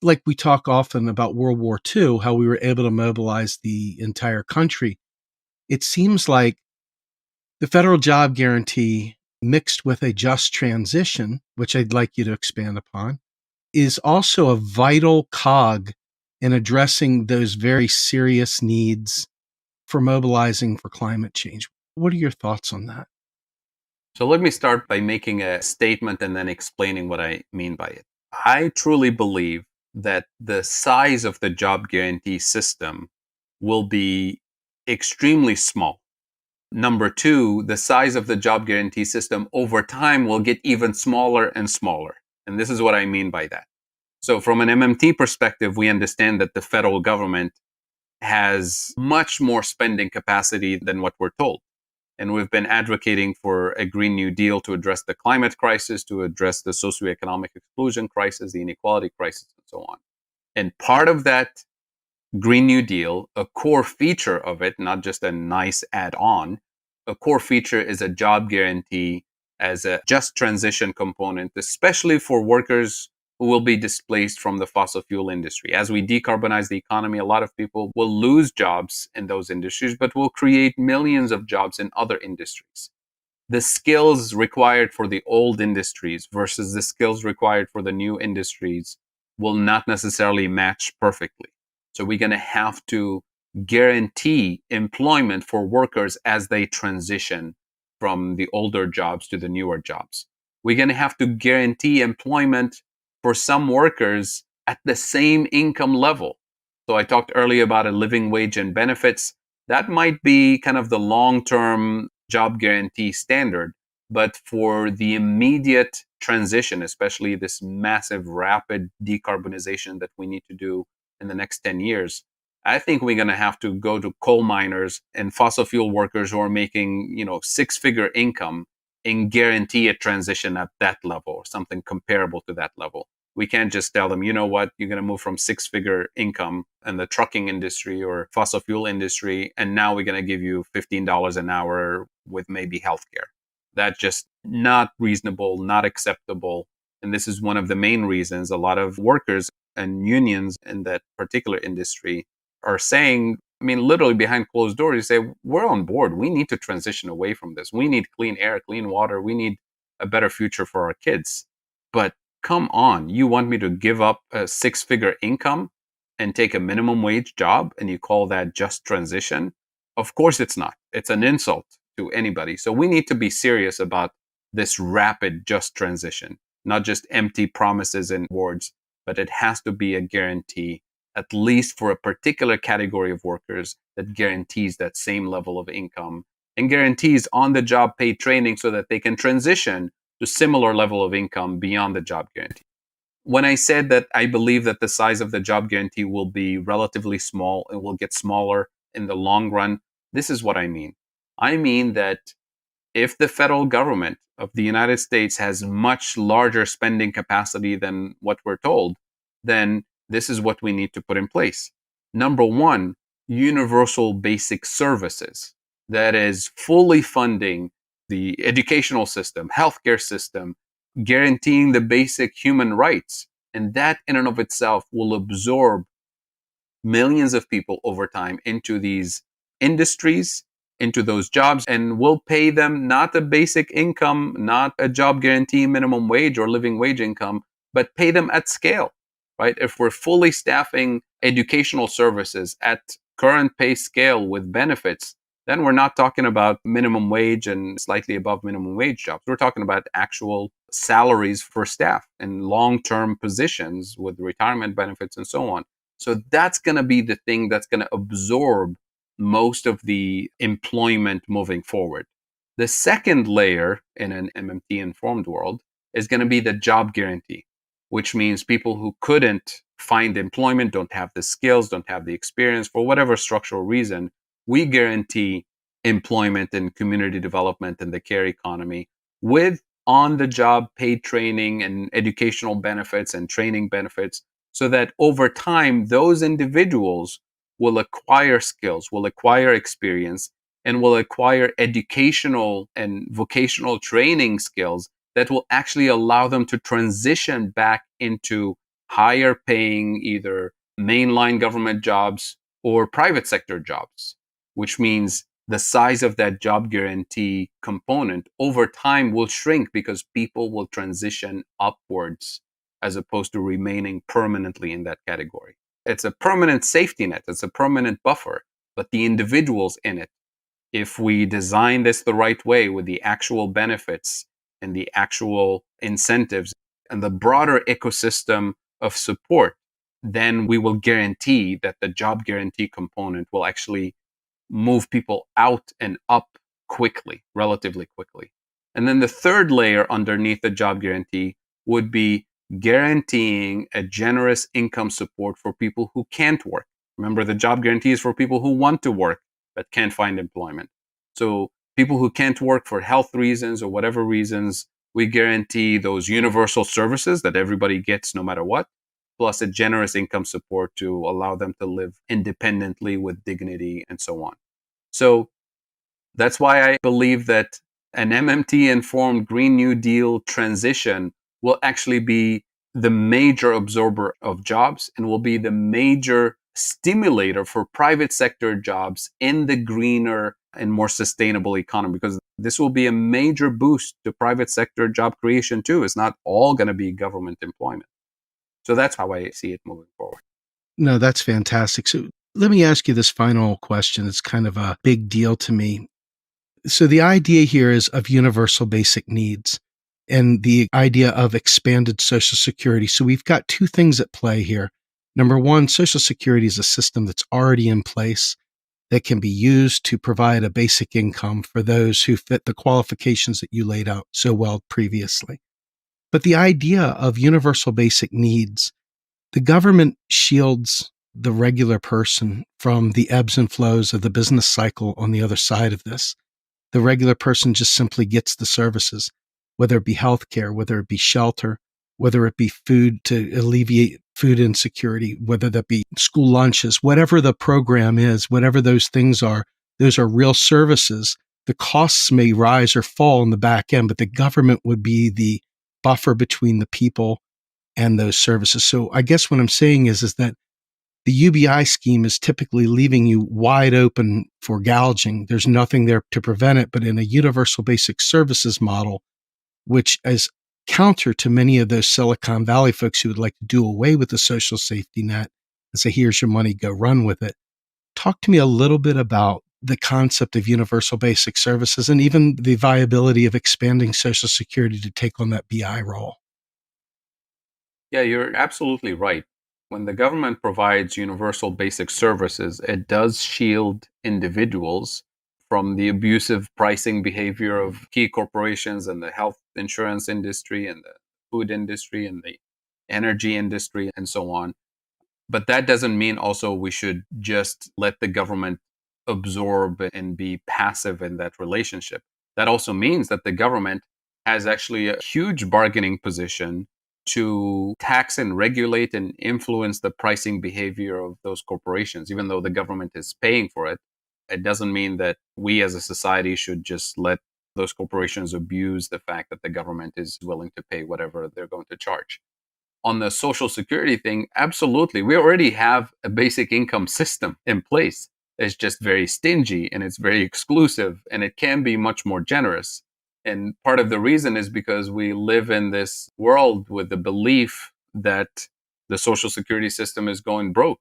Like we talk often about World War II, how we were able to mobilize the entire country. It seems like the federal job guarantee mixed with a just transition, which I'd like you to expand upon, is also a vital cog in addressing those very serious needs for mobilizing for climate change. What are your thoughts on that? So let me start by making a statement and then explaining what I mean by it. I truly believe that the size of the job guarantee system will be extremely small. Number two, the size of the job guarantee system over time will get even smaller and smaller. And this is what I mean by that. So from an MMT perspective, we understand that the federal government has much more spending capacity than what we're told. And we've been advocating for a Green New Deal to address the climate crisis, to address the socioeconomic exclusion crisis, the inequality crisis, and so on. And part of that Green New Deal, a core feature of it, not just a nice add-on, a core feature is a job guarantee as a just transition component, especially for workers who will be displaced from the fossil fuel industry. As we decarbonize the economy, a lot of people will lose jobs in those industries, but will create millions of jobs in other industries. The skills required for the old industries versus the skills required for the new industries will not necessarily match perfectly. So we're going to have to guarantee employment for workers as they transition from the older jobs to the newer jobs. We're going to have to guarantee employment for some workers at the same income level. So I talked earlier about a living wage and benefits. That might be kind of the long-term job guarantee standard. But for the immediate transition, especially this massive, rapid decarbonization that we need to do in the next 10 years, I think we're going to have to go to coal miners and fossil fuel workers who are making, six-figure income and guarantee a transition at that level or something comparable to that level. We can't just tell them, you know what, you're going to move from six-figure income in the trucking industry or fossil fuel industry, and now we're going to give you $15 an hour with maybe healthcare. That's just not reasonable, not acceptable. And this is one of the main reasons a lot of workers and unions in that particular industry are saying, I mean, literally behind closed doors, you say, we're on board. We need to transition away from this. We need clean air, clean water. We need a better future for our kids. But come on, you want me to give up a six-figure income and take a minimum wage job, and you call that just transition? Of course it's not. It's an insult to anybody. So we need to be serious about this rapid just transition, not just empty promises and words, but it has to be a guarantee, at least for a particular category of workers, that guarantees that same level of income and guarantees on-the-job paid training so that they can transition to similar level of income beyond the job guarantee. When I said that I believe that the size of the job guarantee will be relatively small and will get smaller in the long run, this is what I mean. I mean that if the federal government of the United States has much larger spending capacity than what we're told, then this is what we need to put in place. Number one, universal basic services. That is fully funding the educational system, healthcare system, guaranteeing the basic human rights. And that in and of itself will absorb millions of people over time into these industries, into those jobs, and will pay them not a basic income, not a job guarantee minimum wage or living wage income, but pay them at scale, right? If we're fully staffing educational services at current pay scale with benefits, then we're not talking about minimum wage and slightly above minimum wage jobs. We're talking about actual salaries for staff and long-term positions with retirement benefits and so on. So that's going to be the thing that's going to absorb most of the employment moving forward. The second layer in an MMT-informed world is going to be the job guarantee, which means people who couldn't find employment, don't have the skills, don't have the experience, for whatever structural reason, we guarantee employment and community development in the care economy with on-the-job paid training and educational benefits and training benefits, so that over time, those individuals will acquire skills, will acquire experience, and will acquire educational and vocational training skills that will actually allow them to transition back into higher paying, either mainline government jobs or private sector jobs, which means the size of that job guarantee component over time will shrink because people will transition upwards as opposed to remaining permanently in that category. It's a permanent safety net. It's a permanent buffer, but the individuals in it, if we design this the right way with the actual benefits and the actual incentives and the broader ecosystem of support, then we will guarantee that the job guarantee component will actually move people out and up quickly, relatively quickly. And then the third layer underneath the job guarantee would be guaranteeing a generous income support for people who can't work. Remember, the job guarantee is for people who want to work but can't find employment. So people who can't work for health reasons or whatever reasons, we guarantee those universal services that everybody gets no matter what, plus a generous income support to allow them to live independently with dignity and so on. So that's why I believe that an MMT-informed Green New Deal transition will actually be the major absorber of jobs and will be the major stimulator for private sector jobs in the greener and more sustainable economy, because this will be a major boost to private sector job creation too. It's not all going to be government employment. So that's how I see it moving forward. No, that's fantastic. So let me ask you this final question. It's kind of a big deal to me. So the idea here is of universal basic needs and the idea of expanded Social Security. So we've got two things at play here. Number one, Social Security is a system that's already in place that can be used to provide a basic income for those who fit the qualifications that you laid out so well previously. But the idea of universal basic needs, the government shields the regular person from the ebbs and flows of the business cycle on the other side of this. The regular person just simply gets the services, whether it be healthcare, whether it be shelter, whether it be food to alleviate food insecurity, whether that be school lunches, whatever the program is, whatever those things are, those are real services. The costs may rise or fall in the back end, but the government would be the buffer between the people and those services. So I guess what I'm saying is that the UBI scheme is typically leaving you wide open for gouging. There's nothing there to prevent it, but in a universal basic services model, which is counter to many of those Silicon Valley folks who would like to do away with the social safety net and say, here's your money, go run with it. Talk to me a little bit about the concept of universal basic services and even the viability of expanding Social Security to take on that BI role. Yeah, you're absolutely right. When the government provides universal basic services, it does shield individuals from the abusive pricing behavior of key corporations and the health insurance industry and the food industry and the energy industry and so on. But that doesn't mean also we should just let the government absorb and be passive in that relationship. That also means that the government has actually a huge bargaining position to tax and regulate and influence the pricing behavior of those corporations. Even though the government is paying for it, it doesn't mean that we as a society should just let those corporations abuse the fact that the government is willing to pay whatever they're going to charge. On the social security thing, absolutely. We already have a basic income system in place. It's just very stingy and it's very exclusive and it can be much more generous. And part of the reason is because we live in this world with the belief that the social security system is going broke,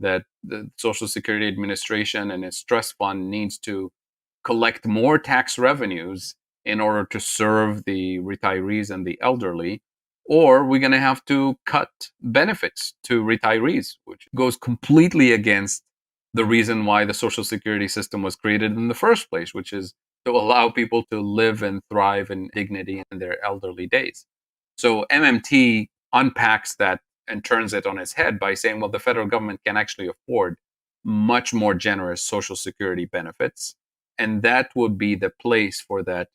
that the Social Security Administration and its trust fund needs to collect more tax revenues in order to serve the retirees and the elderly, or we're going to have to cut benefits to retirees, which goes completely against the reason why the Social Security system was created in the first place, which is to allow people to live and thrive in dignity in their elderly days. So MMT unpacks that and turns it on its head by saying, well, the federal government can actually afford much more generous Social Security benefits. And that would be the place for that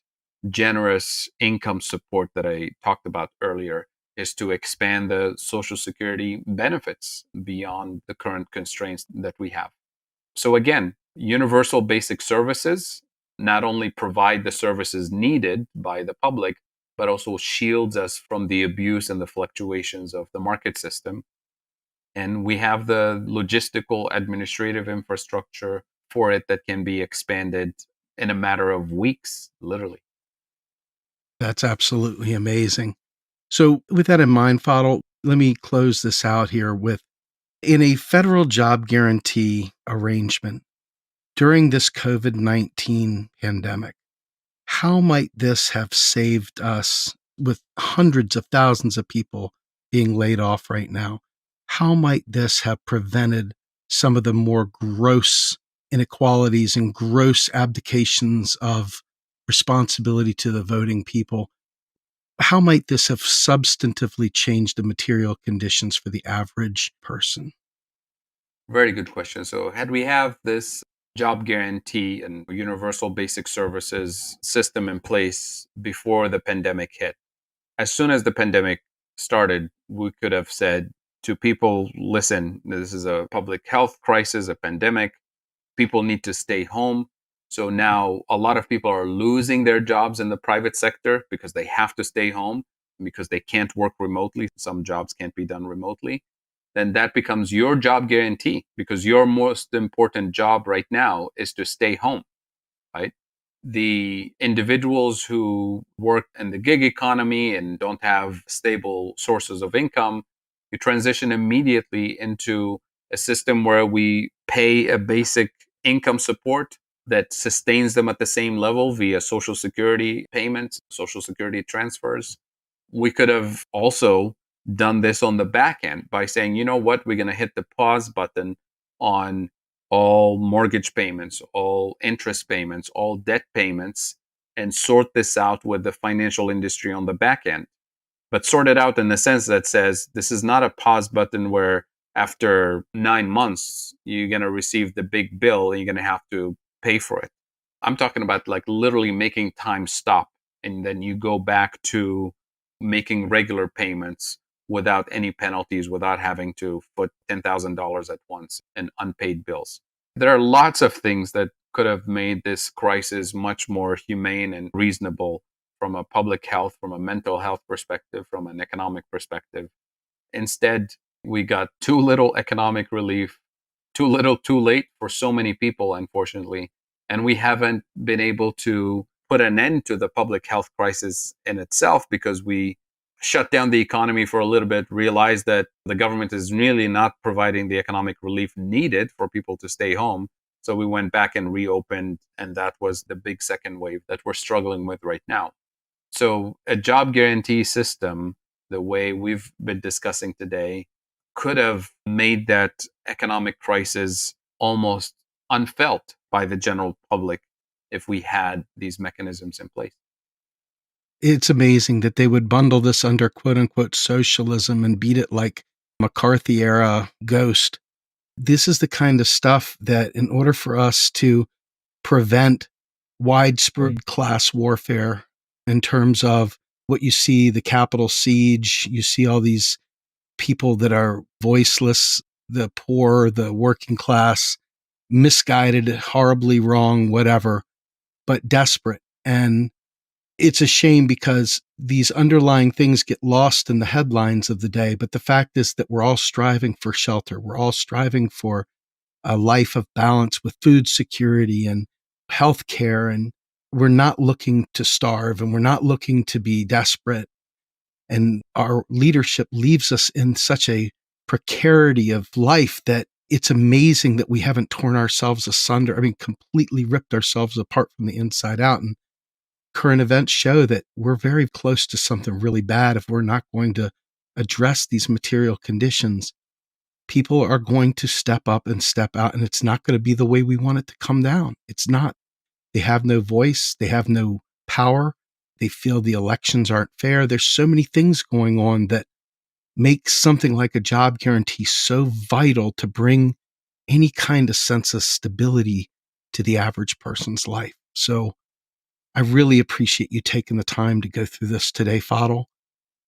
generous income support that I talked about earlier, is to expand the Social Security benefits beyond the current constraints that we have. So again, universal basic services not only provide the services needed by the public, but also shields us from the abuse and the fluctuations of the market system. And we have the logistical administrative infrastructure for it that can be expanded in a matter of weeks, literally. That's absolutely amazing. So with that in mind, Fadhel, let me close this out here with, in a federal job guarantee arrangement during this COVID-19 pandemic, how might this have saved us with hundreds of thousands of people being laid off right now? How might this have prevented some of the more gross inequalities and gross abdications of responsibility to the voting people? How might this have substantively changed the material conditions for the average person? Very good question. So, had we have this job guarantee and universal basic services system in place before the pandemic hit, as soon as the pandemic started, we could have said to people, listen, this is a public health crisis, a pandemic. People need to stay home. So now a lot of people are losing their jobs in the private sector because they have to stay home, because they can't work remotely. Some jobs can't be done remotely. Then that becomes your job guarantee, because your most important job right now is to stay home, right? The individuals who work in the gig economy and don't have stable sources of income, you transition immediately into a system where we pay a basic income support that sustains them at the same level via Social Security payments, Social Security transfers. We could have also done this on the back end by saying, you know what, we're going to hit the pause button on all mortgage payments, all interest payments, all debt payments, and sort this out with the financial industry on the back end. But sort it out in the sense that says this is not a pause button where after 9 months you're going to receive the big bill and you're going to have to pay for it. I'm talking about like literally making time stop, and then you go back to making regular payments without any penalties, without having to put $10,000 at once in unpaid bills. There are lots of things that could have made this crisis much more humane and reasonable from a public health, from a mental health perspective, from an economic perspective. Instead, we got too little economic relief, too little, too late for so many people, unfortunately. And we haven't been able to put an end to the public health crisis in itself because we shut down the economy for a little bit, realized that the government is really not providing the economic relief needed for people to stay home. So we went back and reopened, and that was the big second wave that we're struggling with right now. So a job guarantee system, the way we've been discussing today, could have made that economic crisis almost unfelt by the general public if we had these mechanisms in place. It's amazing that they would bundle this under quote unquote socialism and beat it like McCarthy era ghost. This is the kind of stuff that in order for us to prevent widespread class warfare in terms of what you see, the Capitol siege, you see all these people that are voiceless, the poor, the working class, misguided, horribly wrong, whatever, but desperate. And it's a shame because these underlying things get lost in the headlines of the day. But the fact is that we're all striving for shelter. We're all striving for a life of balance with food security and health care. And we're not looking to starve and we're not looking to be desperate. And our leadership leaves us in such a precarity of life that it's amazing that we haven't torn ourselves asunder. I mean, completely ripped ourselves apart from the inside out. And current events show that we're very close to something really bad if we're not going to address these material conditions. People are going to step up and step out, and it's not going to be the way we want it to come down. It's not. They have no voice. They have no power. They feel the elections aren't fair. There's so many things going on that make something like a job guarantee so vital to bring any kind of sense of stability to the average person's life. So I really appreciate you taking the time to go through this today, Fadhel.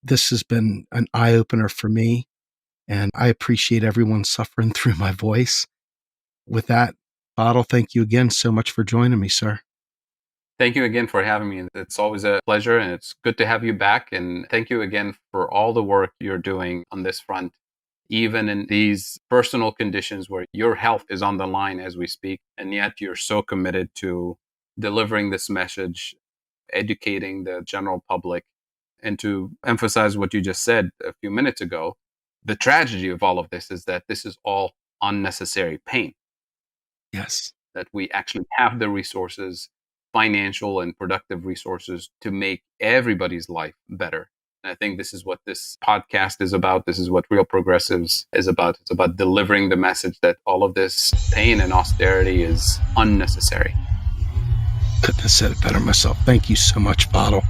This has been an eye-opener for me, and I appreciate everyone suffering through my voice. With that, Fadhel, thank you again so much for joining me, sir. Thank you again for having me. It's always a pleasure, and it's good to have you back. And thank you again for all the work you're doing on this front, even in these personal conditions where your health is on the line as we speak, and yet you're so committed to delivering this message, educating the general public, and to emphasize what you just said a few minutes ago. The tragedy of all of this is that this is all unnecessary pain. Yes. That we actually have the resources, financial and productive resources, to make everybody's life better. And I think this is what this podcast is about. This is what Real Progressives is about. It's about delivering the message that all of this pain and austerity is unnecessary. Couldn't have said it better myself. Thank you so much, Fadhel.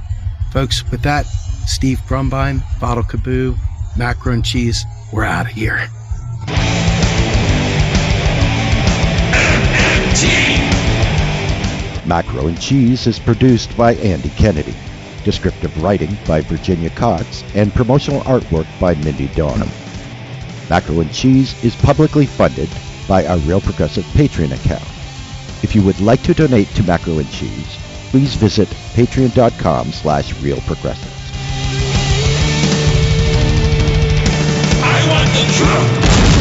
Folks, with that, Steve Grumbine, Fadhel Kaboub, Macro and Cheese, we're out of here. Macro and Cheese is produced by Andy Kennedy. Descriptive writing by Virginia Cox and promotional artwork by Mindy Donham. Macro and Cheese is publicly funded by our Real Progressive Patreon account. If you would like to donate to Macro and Cheese, please visit patreon.com/realprogressives. I want the truth.